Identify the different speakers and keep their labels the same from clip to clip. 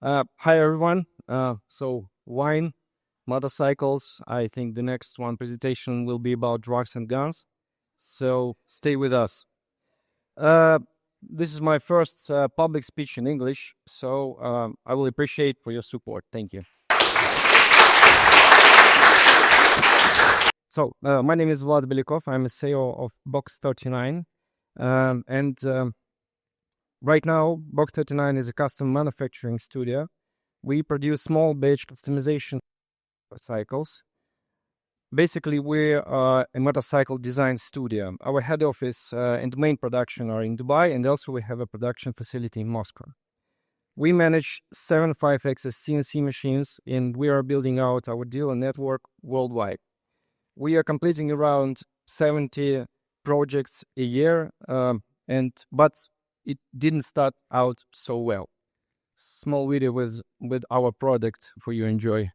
Speaker 1: Hi everyone. So wine, motorcycles. I think the next one presentation will be about drugs and guns. So stay with us. Uh, this is my first public speech in English, so I will appreciate for your support. Thank you. So my name is Vlad Belyakov. I'm a CEO of BOX39, and right now BOX39 is a custom manufacturing studio. We produce small batch customization motorcycles. Basically, we are a motorcycle design studio. Our head office and main production are in Dubai, and also we have a production facility in Moscow. We manage 7 5-axis CNC machines, and we are building out our dealer network worldwide. We are completing around 70 projects a year, but it didn't start out so well. Small video with our product for you enjoy.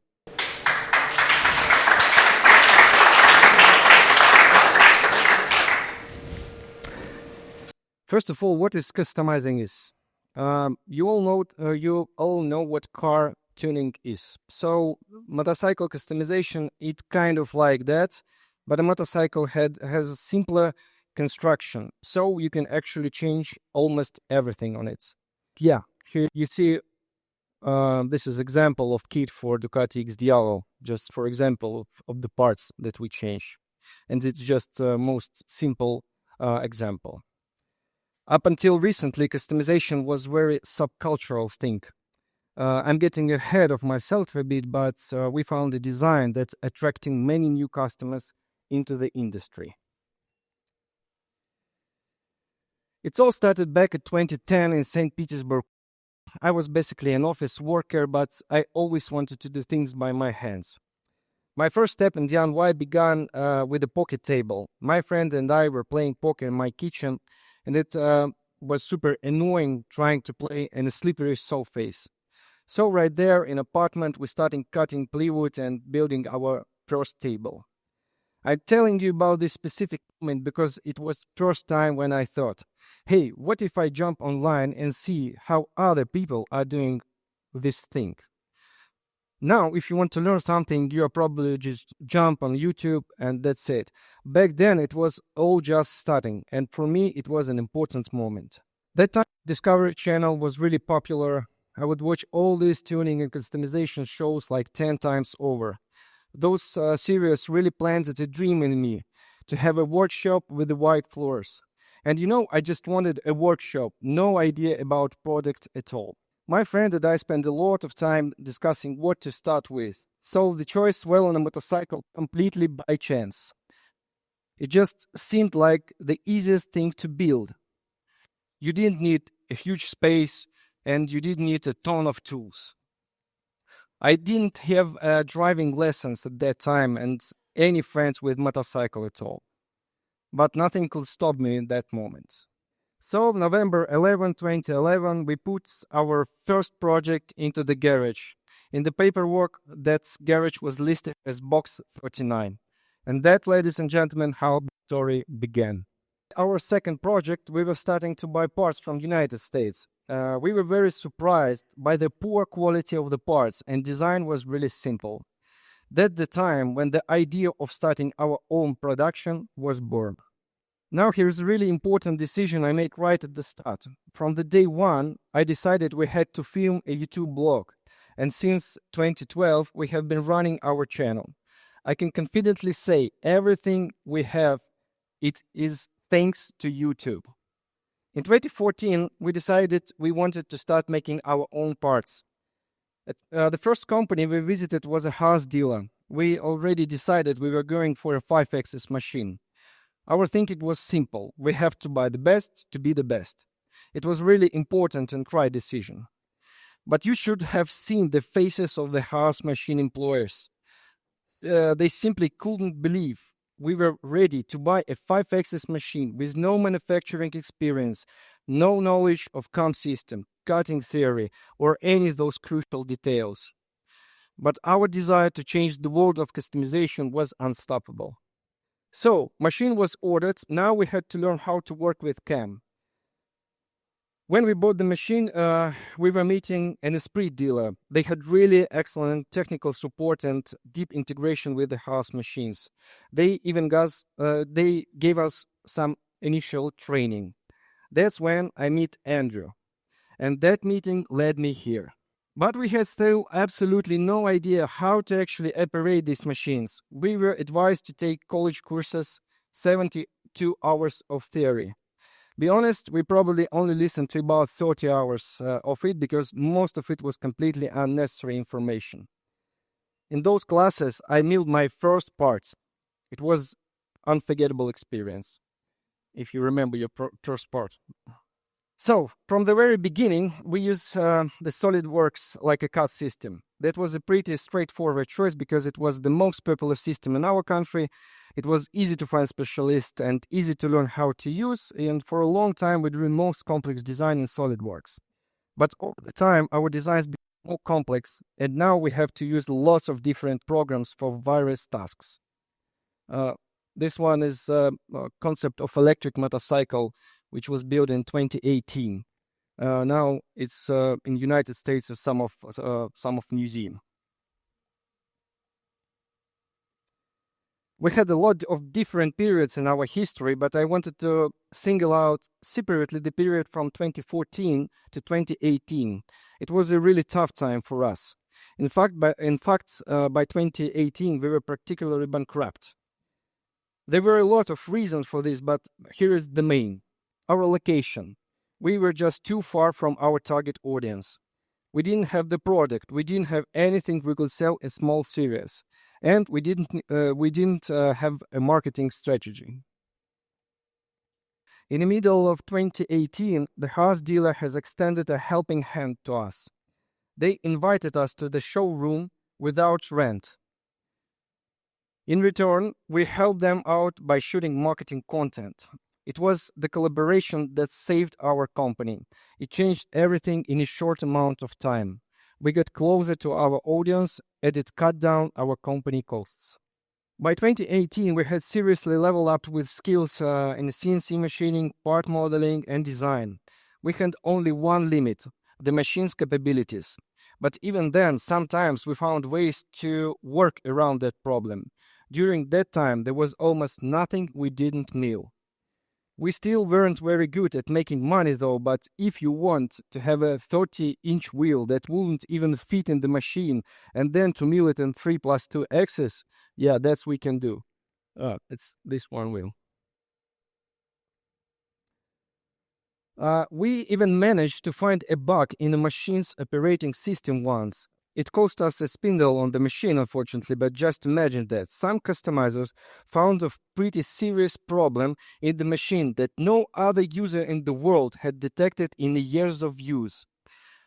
Speaker 1: First of all, what is customizing is? You all know what car tuning is. So motorcycle customization, it kind of like that, but a motorcycle has a simpler construction, so you can actually change almost everything on it. Yeah, here you see this is example of kit for Ducati X Diavolo, just for example of the parts that we change, and it's just most simple example. Up until recently, customization was very subcultural thing. I'm getting ahead of myself a bit, but we found a design that's attracting many new customers into the industry. It all started back in 2010 in St. Petersburg. I was basically an office worker, but I always wanted to do things by my hands. My first step in DIY began with a poker table. My friend and I were playing poker in my kitchen, and it was super annoying trying to play in a slippery surface. So right there in apartment, we started cutting plywood and building our first table. I'm telling you about this specific moment because it was the first time when I thought, hey, what if I jump online and see how other people are doing this thing? Now, if you want to learn something, you probably just jump on YouTube and that's it. Back then, it was all just starting, and for me, it was an important moment. That time, Discovery Channel was really popular. I would watch all these tuning and customization shows like 10 times over. Those series really planted a dream in me to have a workshop with the white floors. And I just wanted a workshop, no idea about product at all. My friend and I spent a lot of time discussing what to start with, so the choice fell on a motorcycle completely by chance. It just seemed like the easiest thing to build. You didn't need a huge space, and you didn't need a ton of tools. I didn't have driving lessons at that time and any friends with motorcycle at all. But nothing could stop me in that moment. So November 11, 2011, we put our first project into the garage. In the paperwork, that garage was listed as BOX39. And that, ladies and gentlemen, how the story began. Our second project, we were starting to buy parts from the United States. We were very surprised by the poor quality of the parts, and design was really simple. That's the time when the idea of starting our own production was born. Now here's a really important decision I made right at the start. From the day one, I decided we had to film a YouTube blog, and since 2012, we have been running our channel. I can confidently say everything we have, it is thanks to YouTube. In 2014, we decided we wanted to start making our own parts. The first company we visited was a Haas dealer. We already decided we were going for a 5-axis machine. Our thinking was simple. We have to buy the best to be the best. It was really important and right decision. But you should have seen the faces of the Haas machine employers. They simply couldn't believe we were ready to buy a 5-axis machine with no manufacturing experience, no knowledge of CAM system, cutting theory, or any of those crucial details. But our desire to change the world of customization was unstoppable. So, machine was ordered, now we had to learn how to work with CAM. When we bought the machine, we were meeting an ESPRIT dealer. They had really excellent technical support and deep integration with the Haas machines. They gave us some initial training. That's when I meet Andrew, and that meeting led me here. But we had still absolutely no idea how to actually operate these machines. We were advised to take college courses, 72 hours of theory. Be honest, we probably only listened to about 30 hours of it because most of it was completely unnecessary information. In those classes, I milled my first parts. It was unforgettable experience, if you remember your first part. So, from the very beginning, we used the SolidWorks like a CAD system. That was a pretty straightforward choice because it was the most popular system in our country. It was easy to find specialists and easy to learn how to use, and for a long time we drew most complex design in SolidWorks. But over the time, our designs became more complex, and now we have to use lots of different programs for various tasks. This one is a concept of electric motorcycle, which was built in 2018. Now it's in United States of some of museum. We had a lot of different periods in our history, but I wanted to single out separately the period from 2014 to 2018. It was a really tough time for us. In fact, by 2018, we were particularly bankrupt. There were a lot of reasons for this, but here is the main. Our location. We were just too far from our target audience. We didn't have the product. We didn't have anything we could sell in small series. And we didn't have a marketing strategy. In the middle of 2018, the Haas dealer has extended a helping hand to us. They invited us to the showroom without rent. In return, we helped them out by shooting marketing content. It was the collaboration that saved our company. It changed everything in a short amount of time. We got closer to our audience and it cut down our company costs. By 2018, we had seriously leveled up with skills in CNC machining, part modeling, and design. We had only one limit, the machine's capabilities. But even then, sometimes we found ways to work around that problem. During that time, there was almost nothing we didn't mill. We still weren't very good at making money though, but if you want to have a 30-inch wheel that wouldn't even fit in the machine and then to mill it in 3+2 axis, yeah, that's we can do. It's this one wheel. We even managed to find a bug in the machine's operating system once. It cost us a spindle on the machine, unfortunately, but just imagine that. Some customizers found a pretty serious problem in the machine that no other user in the world had detected in the years of use.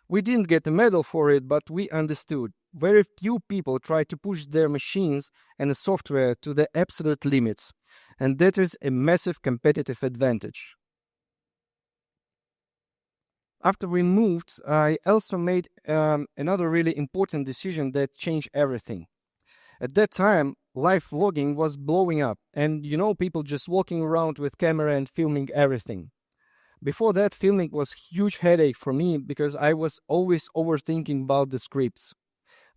Speaker 1: We didn't get a medal for it, but we understood. Very few people try to push their machines and the software to the absolute limits, and that is a massive competitive advantage. After we moved, I also made another really important decision that changed everything. At that time, live vlogging was blowing up, and people just walking around with camera and filming everything. Before that, filming was a huge headache for me because I was always overthinking about the scripts.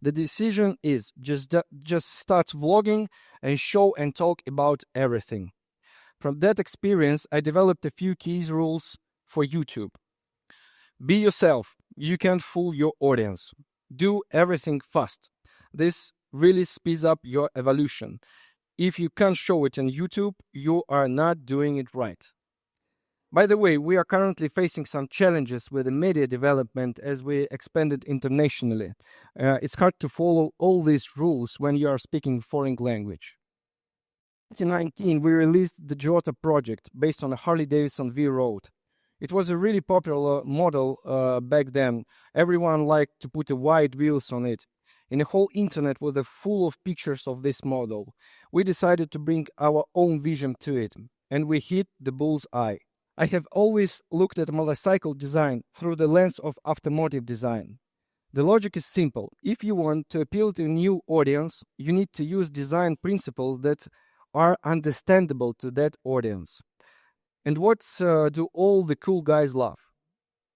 Speaker 1: The decision is just start vlogging and show and talk about everything. From that experience, I developed a few key rules for YouTube. Be yourself. You can't fool your audience. Do everything fast. This really speeds up your evolution. If you can't show it on YouTube, you are not doing it right. By the way, we are currently facing some challenges with the media development as we expanded internationally. It's hard to follow all these rules when you are speaking foreign language. In 2019, we released the Jota project based on the Harley-Davidson V-Road. It was a really popular model back then. Everyone liked to put wide wheels on it. And the whole internet was full of pictures of this model. We decided to bring our own vision to it, and we hit the bull's eye. I have always looked at motorcycle design through the lens of automotive design. The logic is simple. If you want to appeal to a new audience, you need to use design principles that are understandable to that audience. And what do all the cool guys love?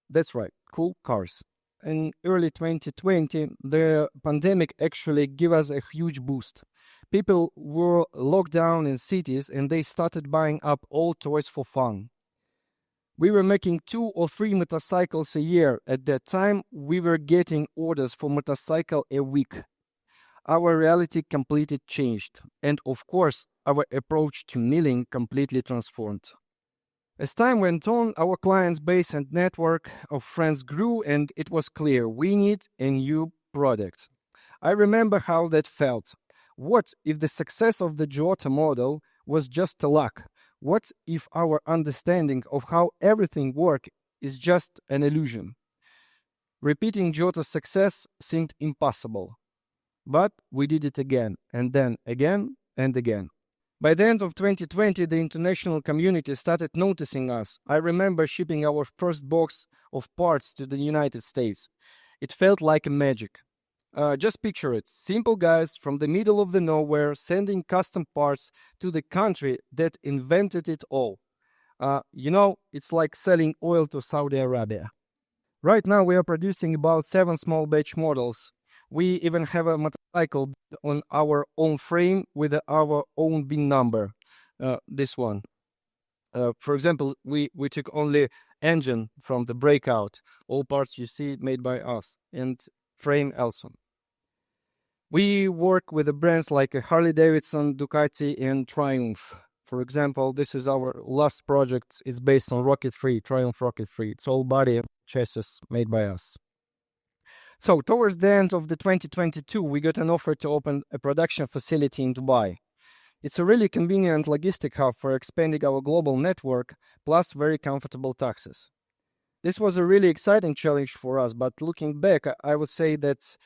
Speaker 1: That's right, cool cars. In early 2020, the pandemic actually gave us a huge boost. People were locked down in cities and they started buying up old toys for fun. We were making 2 or 3 motorcycles a year. At that time, we were getting orders for motorcycle a week. Our reality completely changed, and of course, our approach to milling completely transformed. As time went on, our clients' base and network of friends grew, and it was clear we need a new product. I remember how that felt. What if the success of the Giotto model was just a luck? What if our understanding of how everything works is just an illusion? Repeating Giotto's success seemed impossible. But we did it again, and then again, and again. By the end of 2020, the international community started noticing us. I remember shipping our first box of parts to the United States. It felt like magic. Just picture it. Simple guys from the middle of the nowhere sending custom parts to the country that invented it all. It's like selling oil to Saudi Arabia. Right now, we are producing about 7 small batch models. We even have a motorcycle on our own frame with our own VIN number. This one. For example, we took only engine from the breakout. All parts you see made by us, and frame also. We work with the brands like Harley Davidson, Ducati, and Triumph. For example, this is our last project. It's based on Rocket Free, Triumph Rocket Free. It's all body chassis made by us. So towards the end of the 2022, we got an offer to open a production facility in Dubai. It's a really convenient logistic hub for expanding our global network, plus very comfortable taxes. This was a really exciting challenge for us, but looking back, I would say that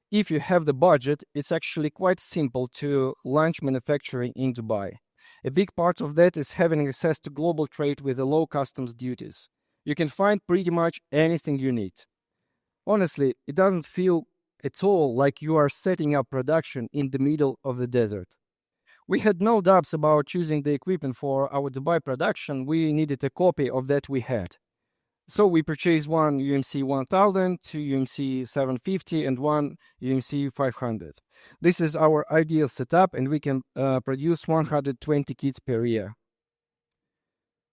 Speaker 1: if you have the budget, it's actually quite simple to launch manufacturing in Dubai. A big part of that is having access to global trade with the low customs duties. You can find pretty much anything you need. Honestly, it doesn't feel at all like you are setting up production in the middle of the desert. We had no doubts about choosing the equipment for our Dubai production. We needed a copy of that we had. So we purchased one UMC 1000, two UMC 750, and one UMC 500. This is our ideal setup, and we can produce 120 kits per year.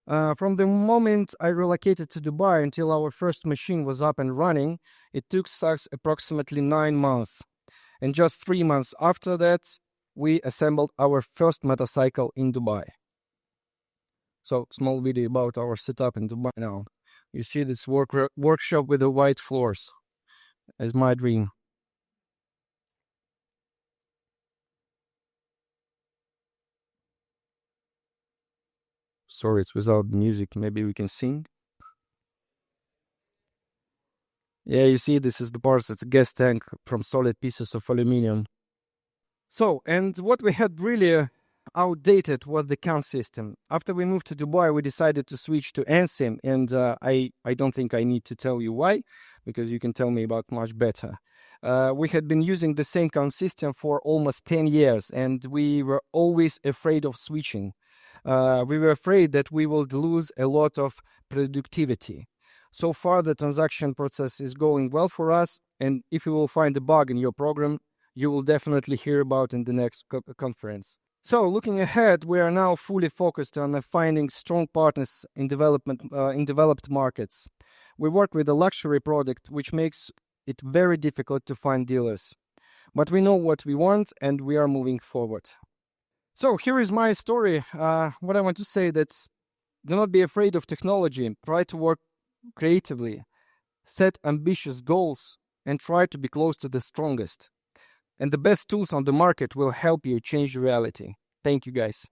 Speaker 1: From the moment I relocated to Dubai until our first machine was up and running, it took us approximately 9 months. And just 3 months after that, we assembled our first motorcycle in Dubai. So, small video about our setup in Dubai now. You see this workshop with the white floors as my dream. Sorry, it's without music. Maybe we can sing. Yeah, you see, this is the parts. It's a gas tank from solid pieces of aluminum. So, and what we had really outdated was the CAM system. After we moved to Dubai, we decided to switch to ENCY, and I don't think I need to tell you why, because you can tell me about much better. We had been using the same CAM system for almost 10 years, and we were always afraid of switching. We were afraid that we would lose a lot of productivity. So far, the transaction process is going well for us, and if you will find a bug in your program, you will definitely hear about in the next conference. So, looking ahead, we are now fully focused on finding strong partners in developed markets. We work with a luxury product, which makes it very difficult to find dealers. But we know what we want, and we are moving forward. So, here is my story. What I want to say that do not be afraid of technology. Try to work creatively, set ambitious goals, and try to be close to the strongest. And the best tools on the market will help you change reality. Thank you, guys.